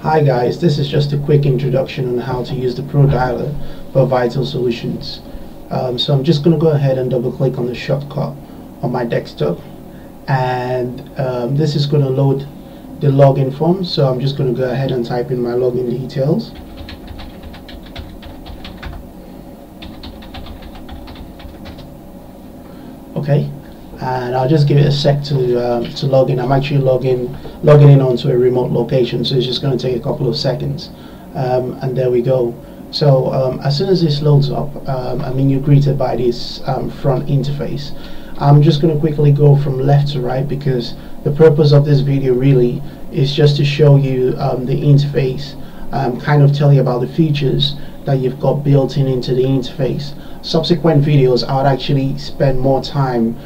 Hi guys, this is just a quick introduction on how to use the Pro Dialer for Vital Solutions. So I'm just going to go ahead and double click on the shortcut on my desktop, and this is going to load the login form. So I'm just going to go ahead and type in my login details. Okay, and I'll just give it a sec to log in. I'm actually logging in onto a remote location, so it's just going to take a couple of seconds, and there we go. So as soon as this loads up, you're greeted by this front interface. I'm just going to quickly go from left to right because the purpose of this video really is just to show you the interface, kind of tell you about the features that you've got built into the interface. Subsequent videos I would actually spend more time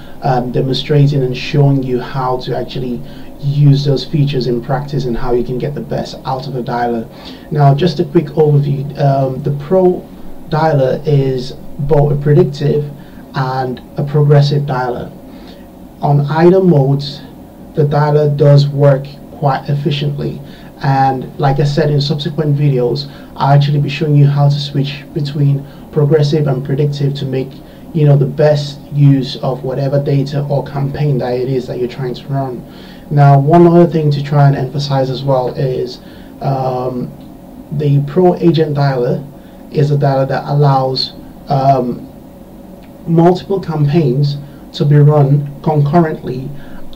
demonstrating and showing you how to actually use those features in practice and how you can get the best out of a dialer. Now just a quick overview. The Pro Dialer is both a predictive and a progressive dialer. On either modes the dialer does work quite efficiently, and like I said in subsequent videos I'll actually be showing you how to switch between progressive and predictive to make the best use of whatever data or campaign that it is that you're trying to run. Now one other thing to try and emphasize as well is the Pro Agent Dialer is a dialer that allows multiple campaigns to be run concurrently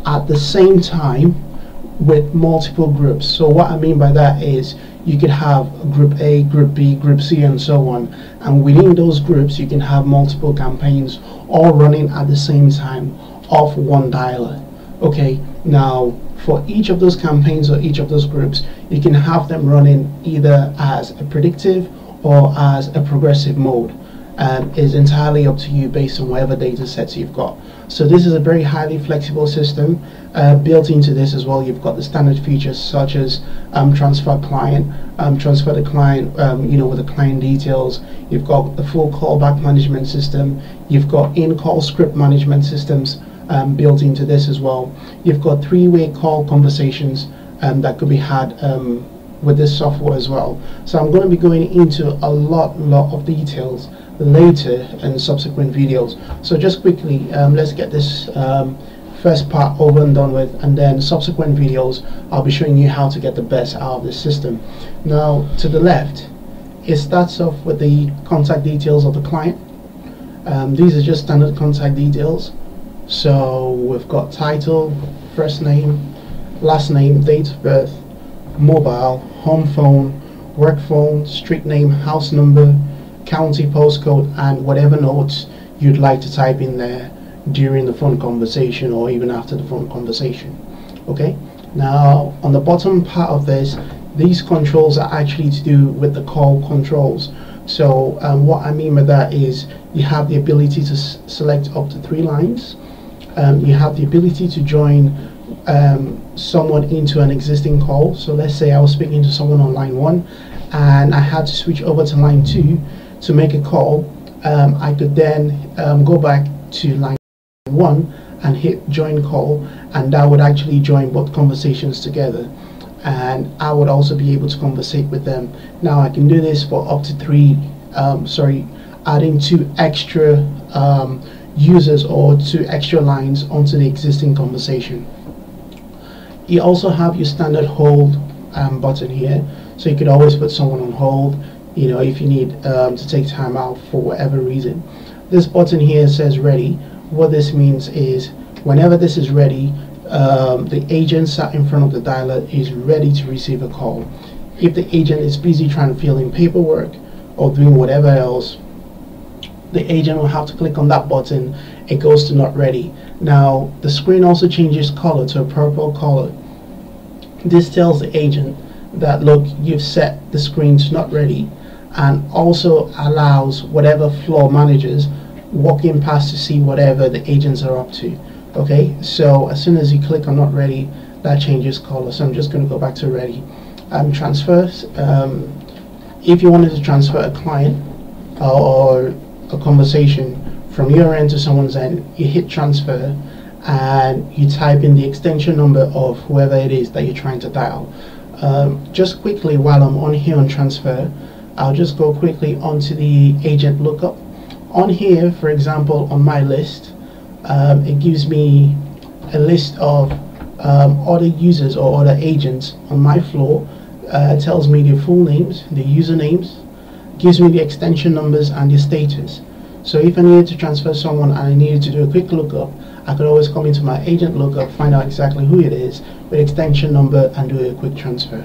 at the same time with multiple groups. So what I mean by that is you could have group A, group B, group C, and so on, and within those groups you can have multiple campaigns all running at the same time off one dialer. Okay, now for each of those campaigns or each of those groups you can have them running either as a predictive or as a progressive mode, and it's entirely up to you based on whatever data sets you've got. So this is a very highly flexible system. Built into this as well you've got the standard features such as transfer the client with the client details. You've got the full callback management system. You've got in-call script management systems built into this as well. You've got three-way call conversations that could be had with this software as well. So I'm going to be going into a lot of details later in subsequent videos. So just quickly, let's get this first part over and done with, and then subsequent videos I'll be showing you how to get the best out of this system. Now to the left it starts off with the contact details of the client. These are just standard contact details. So we've got title, first name, last name, date of birth, mobile, home phone, work phone, street name, house number, county postcode, and whatever notes you'd like to type in there during the phone conversation or even after the phone conversation. Okay, now on the bottom part of this, these controls are actually to do with the call controls. So what I mean by that is you have the ability to select up to 3 lines. You have the ability to join someone into an existing call. So let's say I was speaking to someone on line 1 and I had to switch over to line 2 to make a call. I could then go back to line 1 and hit join call, and that would actually join both conversations together, and I would also be able to conversate with them. Now I can do this for up to 3 adding 2 extra users or 2 extra lines onto the existing conversation. You also have your standard hold button here, so you could always put someone on hold if you need to take time out for whatever reason. This button here says ready. What this means is whenever this is ready, the agent sat in front of the dialer is ready to receive a call. If the agent is busy trying to fill in paperwork or doing whatever else, the agent will have to click on that button. It goes to not ready. Now the screen also changes color to a purple color. This tells the agent that look, you've set the screen to not ready, and also allows whatever floor managers walking past to see whatever the agents are up to. Okay, so as soon as you click on not ready, that changes color. So I'm just going to go back to ready. Transfers. If you wanted to transfer a client or a conversation from your end to someone's end, you hit transfer and you type in the extension number of whoever it is that you're trying to dial. Just quickly, while I'm on here on transfer, I'll just go quickly onto the agent lookup. On here, for example, on my list, it gives me a list of other users or other agents on my floor. Tells me the full names, the usernames, gives me the extension numbers and the status. So if I needed to transfer someone and I needed to do a quick lookup, I could always come into my agent lookup, find out exactly who it is with extension number and do a quick transfer.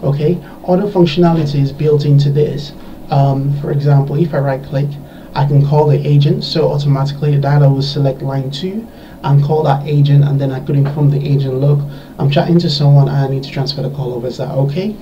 Okay, other functionalities built into this. For example, if I right click, I can call the agent, so automatically the dialer will select line 2 and call that agent, and then I could inform the agent, look, I'm chatting to someone and I need to transfer the call over. Is that okay?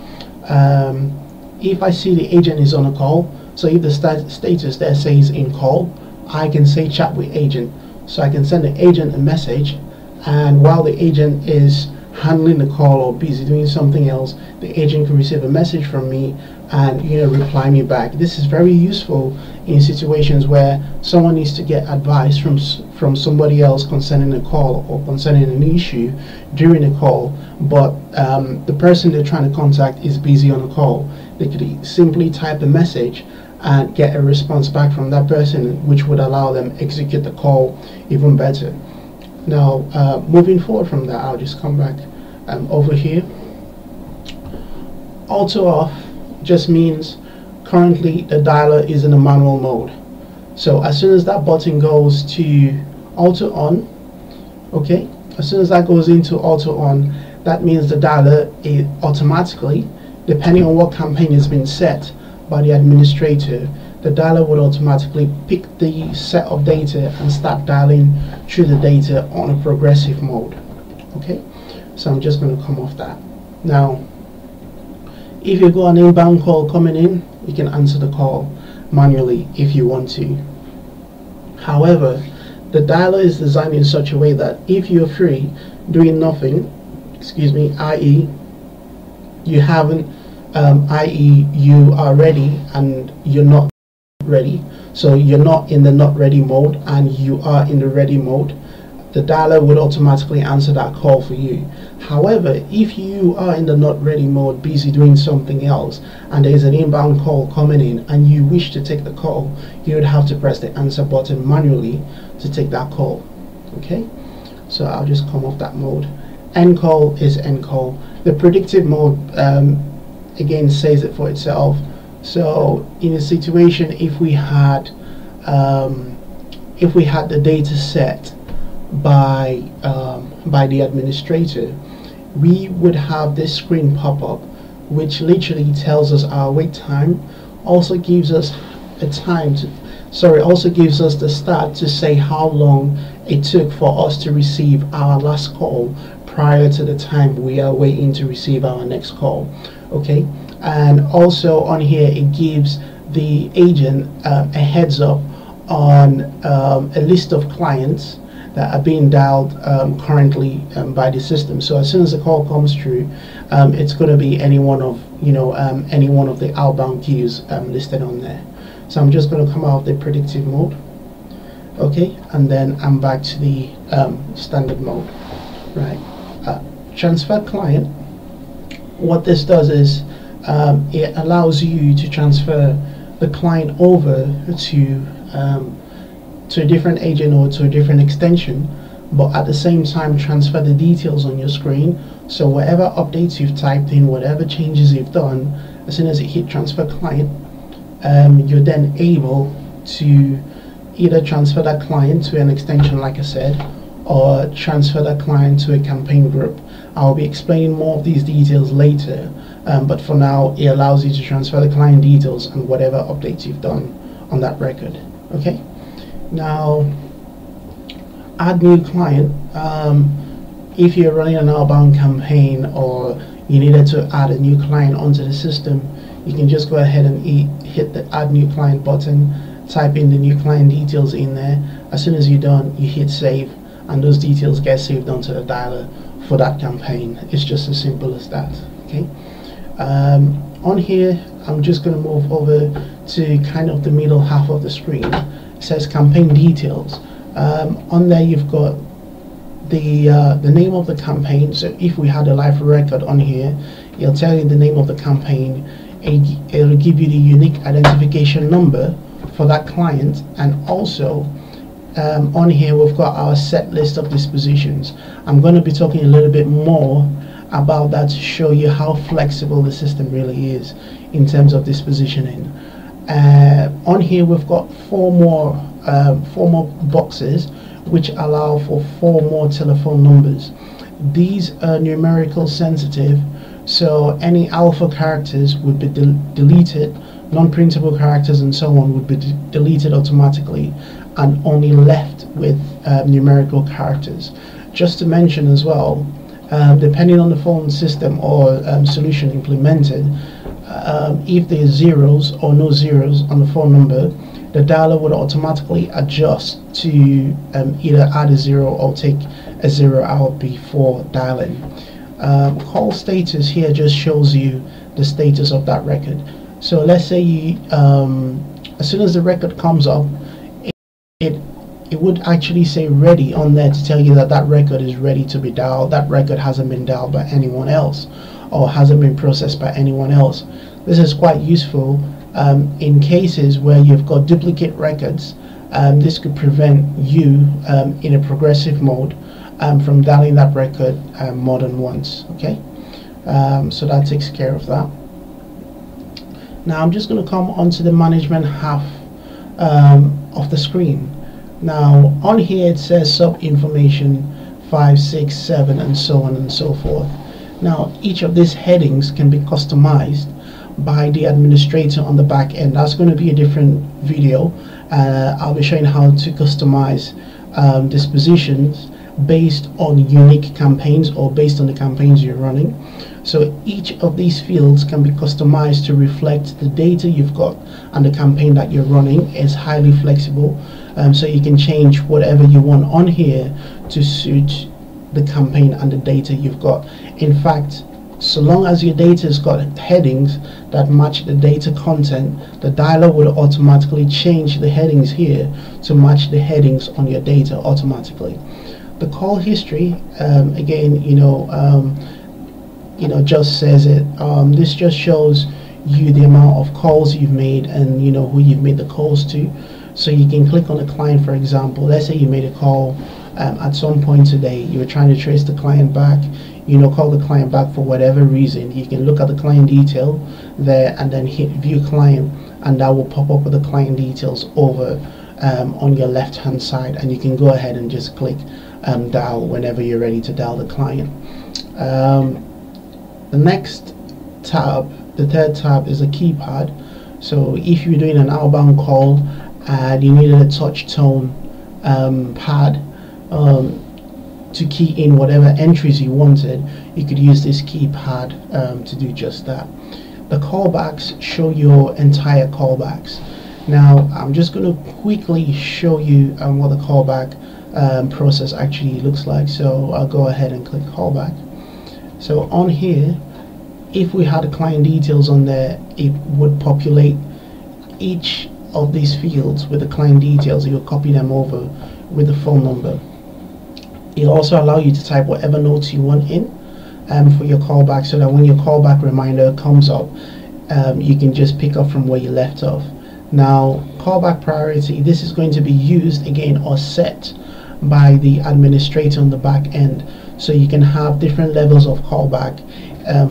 If I see the agent is on a call, so if the status there says in call, I can say chat with agent. So I can send the agent a message, and while the agent is handling the call or busy doing something else, the agent can receive a message from me and reply me back. This is very useful in situations where someone needs to get advice from somebody else concerning a call or concerning an issue during a call, but the person they're trying to contact is busy on a call. They could simply type a message and get a response back from that person, which would allow them execute the call even better. Now, moving forward from that, I'll just come back over here. Auto off just means currently the dialer is in a manual mode. So as soon as that button goes to auto on, okay, as soon as that goes into auto on, that means the dialer is automatically, depending on what campaign has been set by the administrator, the dialer would automatically pick the set of data and start dialing through the data on a progressive mode. Okay, so I'm just going to come off that. Now, if you've got an inbound call coming in, you can answer the call manually if you want to. However, the dialer is designed in such a way that if you're free doing nothing, i.e. you haven't, i.e. you are ready and you're not ready, so you're not in the not ready mode and you are in the ready mode, the dialer would automatically answer that call for you. However, if you are in the not ready mode, busy doing something else, and there is an inbound call coming in and you wish to take the call, you would have to press the answer button manually to take that call. Okay, so I'll just come off that mode. End call is end call. The predictive mode again says it for itself. So in a situation, if we had the data set by the administrator, we would have this screen pop up, which literally tells us our wait time. Also gives us a time to, also gives us the start to say how long it took for us to receive our last call prior to the time we are waiting to receive our next call. Okay, and also on here it gives the agent a heads up on a list of clients that are being dialed currently by the system. So as soon as the call comes through, it's going to be any one of any one of the outbound queues listed on there. So I'm just going to come out of the predictive mode, okay, and then I'm back to the standard mode. Right, transfer client. What this does is it allows you to transfer the client over to a different agent or to a different extension, but at the same time transfer the details on your screen. So whatever updates you've typed in, whatever changes you've done, as soon as you hit transfer client, you're then able to either transfer that client to an extension like I said, or transfer that client to a campaign group. I'll be explaining more of these details later, but for now it allows you to transfer the client details and whatever updates you've done on that record. Okay, now add new client. If you're running an outbound campaign or you needed to add a new client onto the system, you can just go ahead and hit the add new client button, type in the new client details in there. As soon as you're done, you hit save, and those details get saved onto the dialer for that campaign. It's just as simple as that. Okay, on here I'm just going to move over to kind of the middle half of the screen. It says campaign details. On there you've got the name of the campaign. So if we had a live record on here, It'll tell you the name of the campaign. It'll give you the unique identification number for that client, and also on here we've got our set list of dispositions. I'm going to be talking a little bit more about that to show you how flexible the system really is in terms of dispositioning. On here we've got four more boxes which allow for 4 more telephone numbers. These are numerical sensitive, so any alpha characters would be deleted, non-printable characters and so on would be deleted automatically, and only left with numerical characters. Just to mention as well, depending on the phone system or solution implemented, if there's zeros or no zeros on the phone number, the dialer would automatically adjust to either add a 0 or take a 0 out before dialing. Call status here just shows you the status of that record. So let's say you, as soon as the record comes up, it would actually say ready on there to tell you that that record is ready to be dialed. That record hasn't been dialed by anyone else or hasn't been processed by anyone else. This is quite useful in cases where you've got duplicate records. This could prevent you in a progressive mode from dialing that record more than once. Okay, so that takes care of that. Now I'm just going to come onto the management half of the screen. Now on here it says sub information 5, 6, 7 and so on and so forth. Now each of these headings can be customized by the administrator on the back end. That's going to be a different video. I'll be showing how to customize dispositions based on unique campaigns or based on the campaigns you're running. So each of these fields can be customized to reflect the data you've got and the campaign that you're running. Is highly flexible, so you can change whatever you want on here to suit the campaign and the data you've got. In fact, so long as your data has got headings that match the data content, the dialer will automatically change the headings here to match the headings on your data automatically. The call history, again, just says it. This just shows you the amount of calls you've made and who you've made the calls to. So you can click on the client, for example. Let's say you made a call at some point today. You were trying to trace the client back. Call the client back for whatever reason. You can look at the client detail there and then hit view client, and that will pop up with the client details over on your left hand side, and you can go ahead and just click dial whenever you're ready to dial the client. The next tab, the third tab, is a keypad. So if you're doing an outbound call and you needed a touch tone pad to key in whatever entries you wanted, you could use this keypad to do just that. The callbacks show your entire callbacks. Now I'm just going to quickly show you what the callback process actually looks like. So I'll go ahead and click callback. So on here, if we had the client details on there, it would populate each of these fields with the client details. You'll copy them over with the phone number. It'll also allow you to type whatever notes you want in for your callback, so that when your callback reminder comes up, you can just pick up from where you left off. Now, callback priority, this is going to be used again or set by the administrator on the back end. So you can have different levels of callback.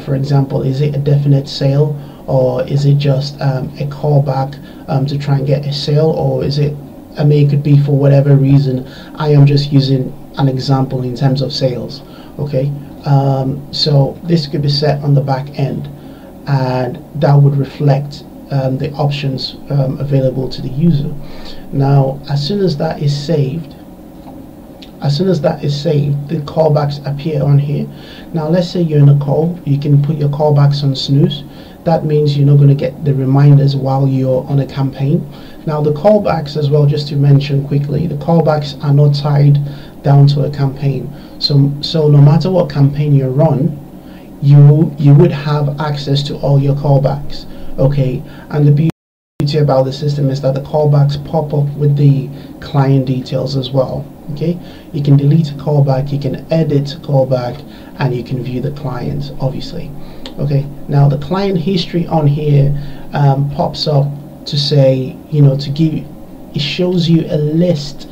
For example, is it a definite sale, or is it just a callback to try and get a sale, or is it, it could be for whatever reason. I am just using an example in terms of sales. Okay, so this could be set on the back end, and that would reflect the options available to the user. Now, as soon as that is saved, the callbacks appear on here. Now let's say you're in a call, you can put your callbacks on snooze. That means you're not going to get the reminders while you're on a campaign. Now the callbacks as well, just to mention quickly, the callbacks are not tied down to a campaign. So no matter what campaign you run, you would have access to all your callbacks. Okay, and the beauty about the system is that the callbacks pop up with the client details as well. Okay, you can delete a callback, you can edit a callback, and you can view the client, obviously. Okay, now the client history on here pops up to say, to give, it shows you a list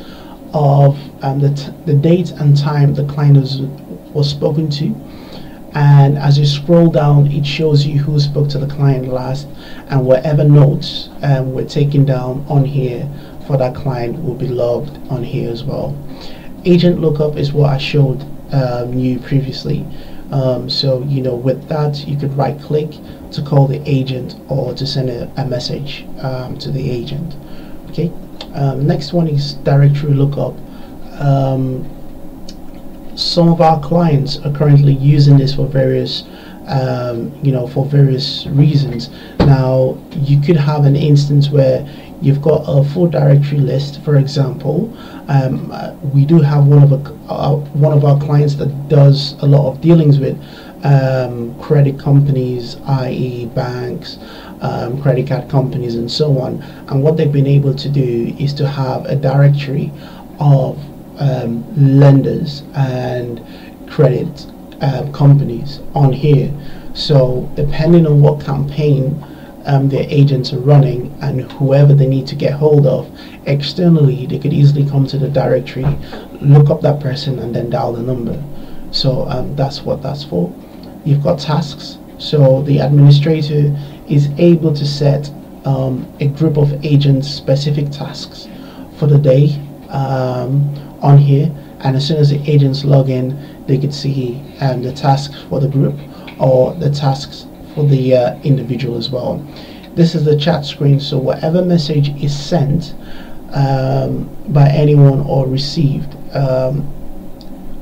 of the date and time the client was spoken to, and as you scroll down it shows you who spoke to the client last, and whatever notes were taken down on here for that client will be logged on here as well. Agent lookup is what I showed you previously. So with that you could right click to call the agent or to send a message to the agent. Okay, next one is directory lookup. Some of our clients are currently using this for various for various reasons. Now you could have an instance where you've got a full directory list. For example, we do have one of our clients that does a lot of dealings with credit companies, i.e. banks, credit card companies and so on, and what they've been able to do is to have a directory of lenders and credit companies on here. So depending on what campaign their agents are running and whoever they need to get hold of externally, they could easily come to the directory, look up that person and then dial the number. So that's what that's for. You've got tasks, so the administrator is able to set a group of agents specific tasks for the day on here, and as soon as the agents log in they could see the tasks for the group or the tasks for the individual as well. This is the chat screen, so whatever message is sent by anyone or received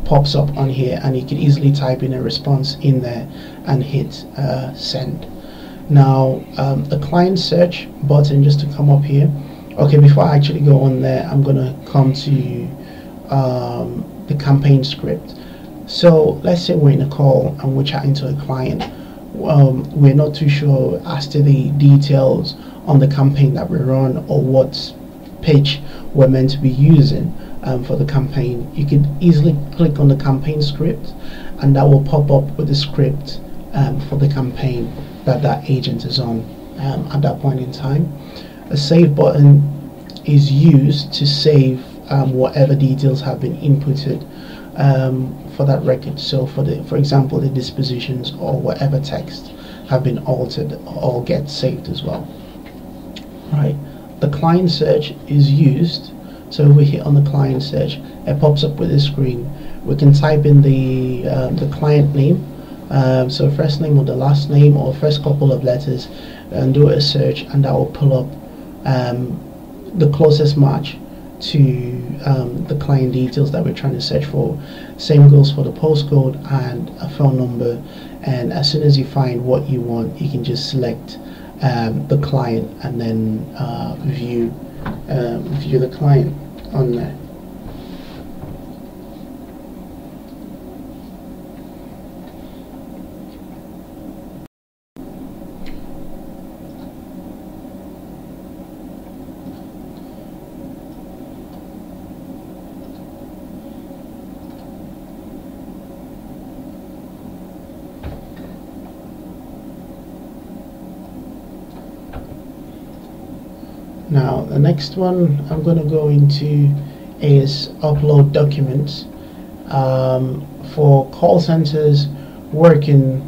pops up on here, and you can easily type in a response in there and hit send. Now the client search button, just to come up here. Okay, before I actually go on there, I'm gonna come to the campaign script. So let's say we're in a call and we're chatting to a client. We're not too sure as to the details on the campaign that we run or what pitch we're meant to be using for the campaign. You could easily click on the campaign script and that will pop up with the script for the campaign that agent is on at that point in time. A save button is used to save whatever details have been inputted for that record. So for example, the dispositions or whatever text have been altered or get saved as well. Right, the client search is used. So if we hit on the client search, it pops up with a screen. We can type in the client name, so first name or the last name or first couple of letters, and do a search, and that will pull up the closest match to the client details that we're trying to search for. Same goes for the postcode and a phone number, and as soon as you find what you want, you can just select the client and then view the client on there. Now the next one I'm going to go into is upload documents. For call centers working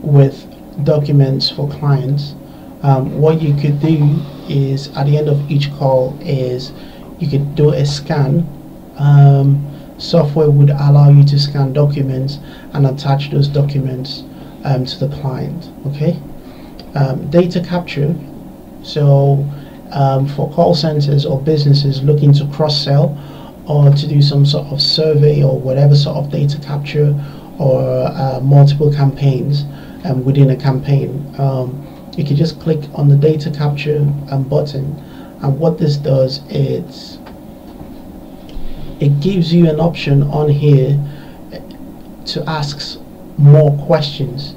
with documents for clients, what you could do is at the end of each call is you could do a scan. Software would allow you to scan documents and attach those documents to the client. Okay, data capture. So for call centers or businesses looking to cross-sell or to do some sort of survey or whatever sort of data capture or multiple campaigns within a campaign, you can just click on the data capture button, and what this does is it gives you an option on here to ask more questions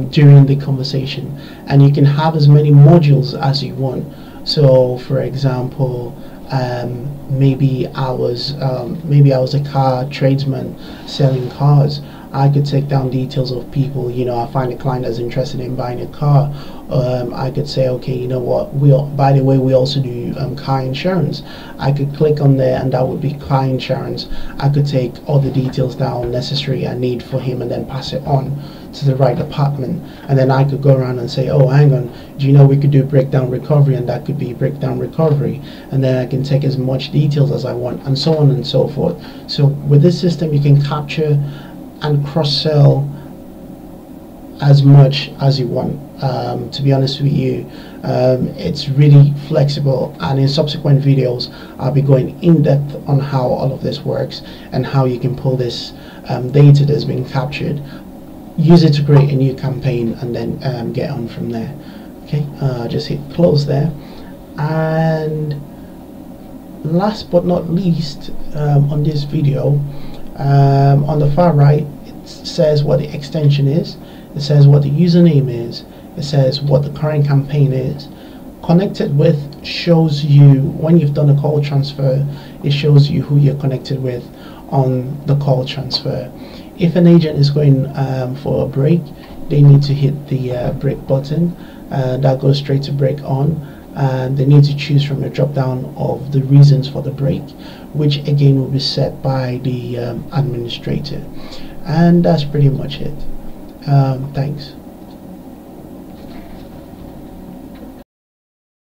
during the conversation, and you can have as many modules as you want. So for example, maybe I was a car tradesman selling cars, I could take down details of people. You know, I find a client that's interested in buying a car. I could say, okay, you know what, by the way, we also do car insurance. I could click on there and that would be car insurance. I could take all the details down necessary I need for him and then pass it on to the right department. And then I could go around and say, oh, hang on, do you know we could do breakdown recovery, and that could be breakdown recovery. And then I can take as much details as I want, and so on and so forth. So with this system, you can capture and cross-sell as much as you want. To be honest with you, it's really flexible, and in subsequent videos I'll be going in depth on how all of this works and how you can pull this data that's been captured, use it to create a new campaign, and then get on from there. Okay, just hit close there. And last but not least, on this video, on the far right, it says what the extension is, it says what the username is, it says what the current campaign is. Connected with shows you when you've done a call transfer, it shows you who you're connected with on the call transfer. If an agent is going for a break, they need to hit the break button. That goes straight to break on, and they need to choose from a drop down of the reasons for the break, which again will be set by the administrator. And that's pretty much it. Thanks.